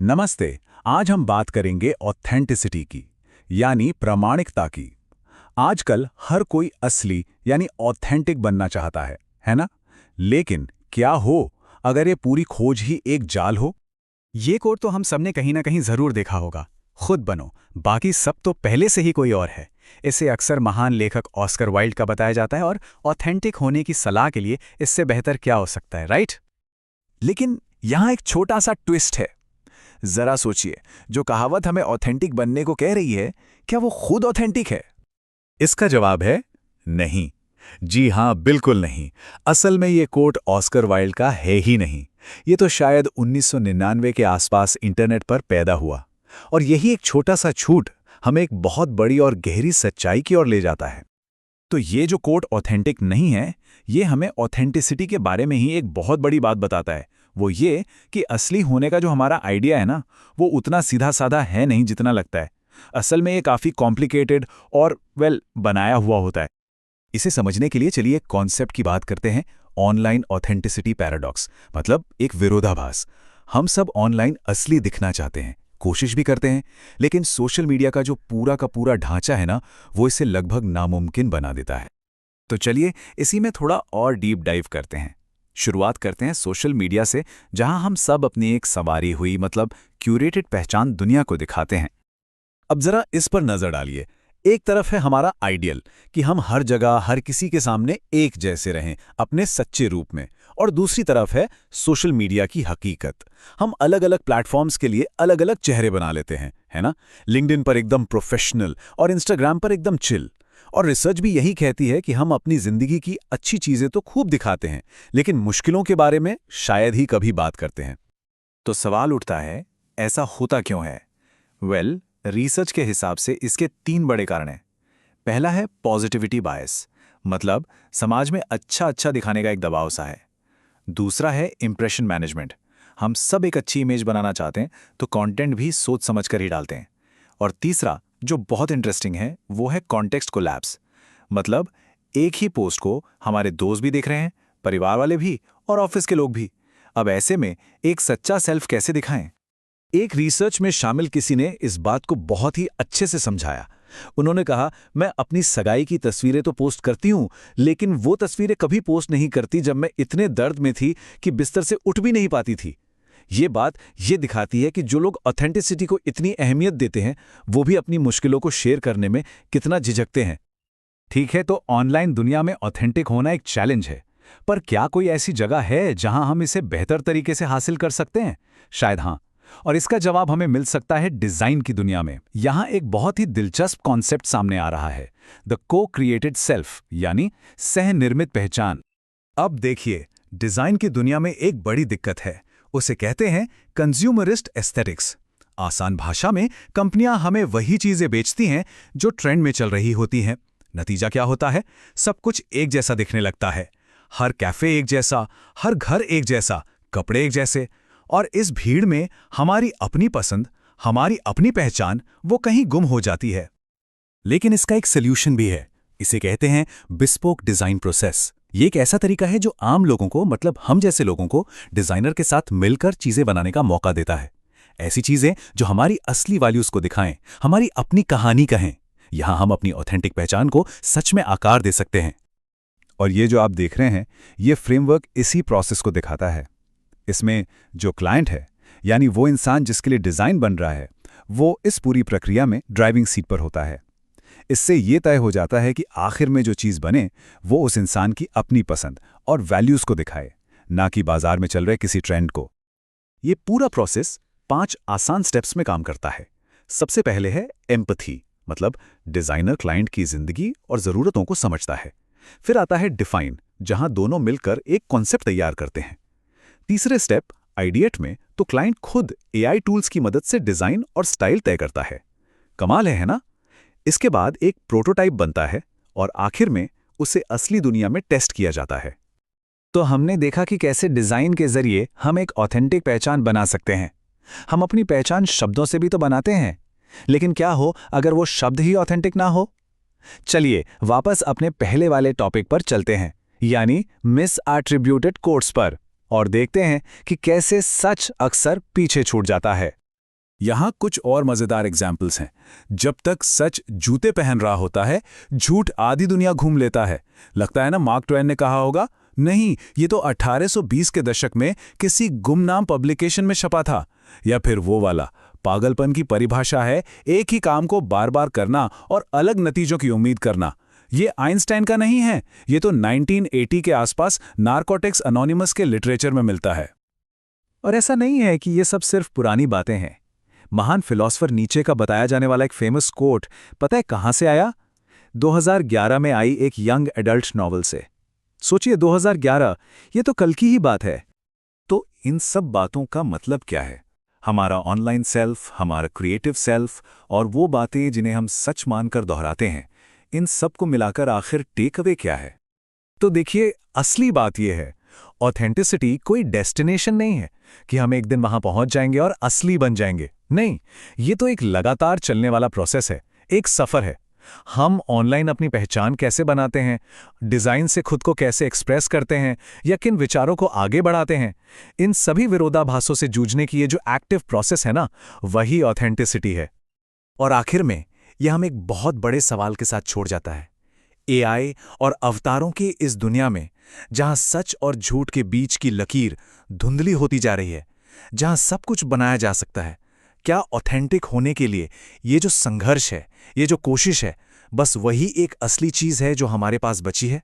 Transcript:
नमस्ते। आज हम बात करेंगे ऑथेंटिसिटी की, यानी प्रामाणिकता की। आजकल हर कोई असली यानी ऑथेंटिक बनना चाहता है ना? लेकिन क्या हो अगर ये पूरी खोज ही एक जाल हो? ये कोट तो हम सबने कहीं ना कहीं जरूर देखा होगा। खुद बनो, बाकी सब तो पहले से ही कोई और है। इसे अक्सर महान लेखक ऑस्कर वाइल्ड का बताया जाता है और ऑथेंटिक होने की सलाह के लिए इससे बेहतर क्या हो सकता है, राइट? लेकिन यहां एक छोटा सा ट्विस्ट है। जरा सोचिए, जो कहावत हमें ऑथेंटिक बनने को कह रही है, क्या वो खुद ऑथेंटिक है? इसका जवाब है नहीं। जी हां, बिल्कुल नहीं। असल में ये कोट ऑस्कर वाइल्ड का है ही नहीं। ये तो शायद 1999 के आसपास इंटरनेट पर पैदा हुआ। और यही एक छोटा सा छूट हमें एक बहुत बड़ी और गहरी सच्चाई की ओर ले जाता है। तो ये जो कोट ऑथेंटिक नहीं है, ये हमें ऑथेंटिसिटी के बारे में ही एक बहुत बड़ी बात बताता है। वो ये कि असली होने का जो हमारा आइडिया है ना, वो उतना सीधा साधा है नहीं जितना लगता है। असल में ये काफ़ी कॉम्प्लिकेटेड और बनाया हुआ होता है। इसे समझने के लिए चलिए एक कॉन्सेप्ट की बात करते हैं, ऑनलाइन ऑथेंटिसिटी पैराडॉक्स, मतलब एक विरोधाभास। हम सब ऑनलाइन असली दिखना चाहते हैं, कोशिश भी करते हैं, लेकिन सोशल मीडिया का जो पूरा का पूरा ढांचा है ना, वो इसे लगभग नामुमकिन बना देता है। तो चलिए इसी में थोड़ा और डीप डाइव करते हैं। शुरुआत करते हैं सोशल मीडिया से, जहां हम सब अपनी एक संवारी हुई मतलब क्यूरेटेड पहचान दुनिया को दिखाते हैं। अब जरा इस पर नजर डालिए। एक तरफ है हमारा आइडियल कि हम हर जगह हर किसी के सामने एक जैसे रहें अपने सच्चे रूप में, और दूसरी तरफ है सोशल मीडिया की हकीकत। हम अलग अलग प्लेटफॉर्म्स के लिए अलग अलग चेहरे बना लेते हैं, है ना? लिंक्डइन पर एकदम प्रोफेशनल और इंस्टाग्राम पर एकदम चिल। और रिसर्च भी यही कहती है कि हम अपनी जिंदगी की अच्छी चीजें तो खूब दिखाते हैं, लेकिन मुश्किलों के बारे में शायद ही कभी बात करते हैं। तो सवाल उठता है, ऐसा होता क्यों है? रिसर्च के हिसाब से इसके 3 बड़े कारण हैं। पहला है पॉजिटिविटी बायस, मतलब समाज में अच्छा अच्छा दिखाने का एक दबाव सा है। दूसरा है इंप्रेशन मैनेजमेंट, हम सब एक अच्छी इमेज बनाना चाहते हैं, तो कंटेंट भी सोच समझ कर ही डालते हैं। और तीसरा, जो बहुत इंटरेस्टिंग है, वो है कॉन्टेक्स्ट कोलैप्स, मतलब एक ही पोस्ट को हमारे दोस्त भी देख रहे हैं, परिवार वाले भी और ऑफिस के लोग भी। अब ऐसे में एक सच्चा सेल्फ कैसे दिखाएं? एक रिसर्च में शामिल किसी ने इस बात को बहुत ही अच्छे से समझाया। उन्होंने कहा, मैं अपनी सगाई की तस्वीरें तो पोस्ट करती हूं, लेकिन वो तस्वीरें कभी पोस्ट नहीं करती जब मैं इतने दर्द में थी कि बिस्तर से उठ भी नहीं पाती थी। ये बात ये दिखाती है कि जो लोग ऑथेंटिसिटी को इतनी अहमियत देते हैं, वो भी अपनी मुश्किलों को शेयर करने में कितना झिझकते हैं। ठीक है, तो ऑनलाइन दुनिया में ऑथेंटिक होना एक चैलेंज है, पर क्या कोई ऐसी जगह है जहां हम इसे बेहतर तरीके से हासिल कर सकते हैं? शायद हाँ। और इसका जवाब हमें मिल सकता है डिजाइन की दुनिया में। यहां एक बहुत ही दिलचस्प कॉन्सेप्ट सामने आ रहा है, द को क्रिएटेड सेल्फ, यानी सह निर्मित पहचान। अब देखिए, डिजाइन की दुनिया में एक बड़ी दिक्कत है, उसे कहते हैं कंज्यूमरिस्ट एस्थेटिक्स। आसान भाषा में कंपनियां हमें वही चीजें बेचती हैं जो ट्रेंड में चल रही होती हैं। नतीजा क्या होता है? सब कुछ एक जैसा दिखने लगता है। हर कैफे एक जैसा, हर घर एक जैसा, कपड़े एक जैसे। और इस भीड़ में हमारी अपनी पसंद, हमारी अपनी पहचान, वो कहीं गुम हो जाती है। लेकिन इसका एक सॉल्यूशन भी है। इसे कहते हैं बिस्पोक डिजाइन प्रोसेस। ये एक ऐसा तरीका है जो आम लोगों को, मतलब हम जैसे लोगों को, डिजाइनर के साथ मिलकर चीजें बनाने का मौका देता है। ऐसी चीजें जो हमारी असली वैल्यूज को दिखाएं, हमारी अपनी कहानी कहें। यहां हम अपनी ऑथेंटिक पहचान को सच में आकार दे सकते हैं। और ये जो आप देख रहे हैं, ये फ्रेमवर्क इसी प्रोसेस को दिखाता है। इसमें जो क्लाइंट है, यानी वो इंसान जिसके लिए डिजाइन बन रहा है, वो इस पूरी प्रक्रिया में ड्राइविंग सीट पर होता है। इससे ये तय हो जाता है कि आखिर में जो चीज़ बने वो उस इंसान की अपनी पसंद और वैल्यूज़ को दिखाए, ना कि बाजार में चल रहे किसी ट्रेंड को। ये पूरा प्रोसेस 5 आसान स्टेप्स में काम करता है। सबसे पहले है एम्पथी, मतलब डिजाइनर क्लाइंट की जिंदगी और ज़रूरतों को समझता है। फिर आता है डिफाइन, जहां दोनों मिलकर एक कॉन्सेप्ट तैयार करते हैं। तीसरे स्टेप आइडिएट में तो क्लाइंट खुद एआई टूल्स की मदद से डिजाइन और स्टाइल तय करता है। कमाल है ना? इसके बाद एक प्रोटोटाइप बनता है और आखिर में उसे असली दुनिया में टेस्ट किया जाता है। तो हमने देखा कि कैसे डिजाइन के जरिए हम एक ऑथेंटिक पहचान बना सकते हैं। हम अपनी पहचान शब्दों से भी तो बनाते हैं, लेकिन क्या हो अगर वो शब्द ही ऑथेंटिक ना हो? चलिए वापस अपने पहले वाले टॉपिक पर चलते हैं, यानी मिस एट्रिब्यूटेड कोट्स पर, और देखते हैं कि कैसे सच अक्सर पीछे छूट जाता है। यहां कुछ और मजेदार एग्जाम्पल्स हैं। जब तक सच जूते पहन रहा होता है, झूठ आधी दुनिया घूम लेता है। लगता है ना मार्क ट्वेन ने कहा होगा, नहीं ये तो 1820 के दशक में किसी गुमनाम पब्लिकेशन में छपा था। या फिर वो वाला, पागलपन की परिभाषा है एक ही काम को बार बार करना और अलग नतीजों की उम्मीद करना। ये आइंस्टाइन का नहीं है, ये तो 1980 के आसपास नारकोटिक्स अनोनिमस के लिटरेचर में मिलता है। और ऐसा नहीं है कि ये सब सिर्फ पुरानी बातें हैं। महान फिलॉसफर नीचे का बताया जाने वाला एक फेमस कोट पता है कहां से आया? 2011 में आई एक यंग एडल्ट नॉवल से। सोचिए 2011, ये तो कल की ही बात है। तो इन सब बातों का मतलब क्या है? हमारा ऑनलाइन सेल्फ, हमारा क्रिएटिव सेल्फ और वो बातें जिन्हें हम सच मानकर दोहराते हैं, इन सब को मिलाकर आखिर टेक अवे क्या है? तो देखिए, असली बात यह है, ऑथेंटिसिटी कोई डेस्टिनेशन नहीं है कि हम एक दिन वहां पहुंच जाएंगे और असली बन जाएंगे। नहीं, ये तो एक लगातार चलने वाला प्रोसेस है, एक सफर है। हम ऑनलाइन अपनी पहचान कैसे बनाते हैं, डिजाइन से खुद को कैसे एक्सप्रेस करते हैं, या किन विचारों को आगे बढ़ाते हैं, इन सभी विरोधाभासों से जूझने की ये जो एक्टिव प्रोसेस है ना, वही ऑथेंटिसिटी है। और आखिर में यह हम एक बहुत बड़े सवाल के साथ छोड़ जाता है। एआई और अवतारों की इस दुनिया में, जहां सच और झूठ के बीच की लकीर धुंधली होती जा रही है, जहां सब कुछ बनाया जा सकता है, क्या ऑथेंटिक होने के लिए ये जो संघर्ष है, ये जो कोशिश है, बस वही एक असली चीज है जो हमारे पास बची है?